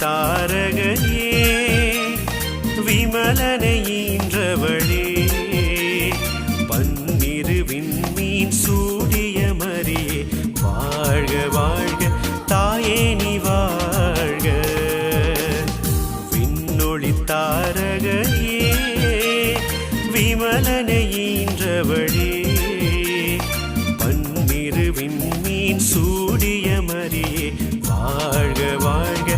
தாரகையே விமலனை ஈன்றவளே பன்னிரு விண்மீன் சூடிய மரியே வாழ்க வாழ்க தாயே நீ வாழ்க விண்ணொளி தாரகையே விமலனை ஈன்றவளே பன்னிரு விண்மீன் சூடிய மரியே வாழ்க வாழ்க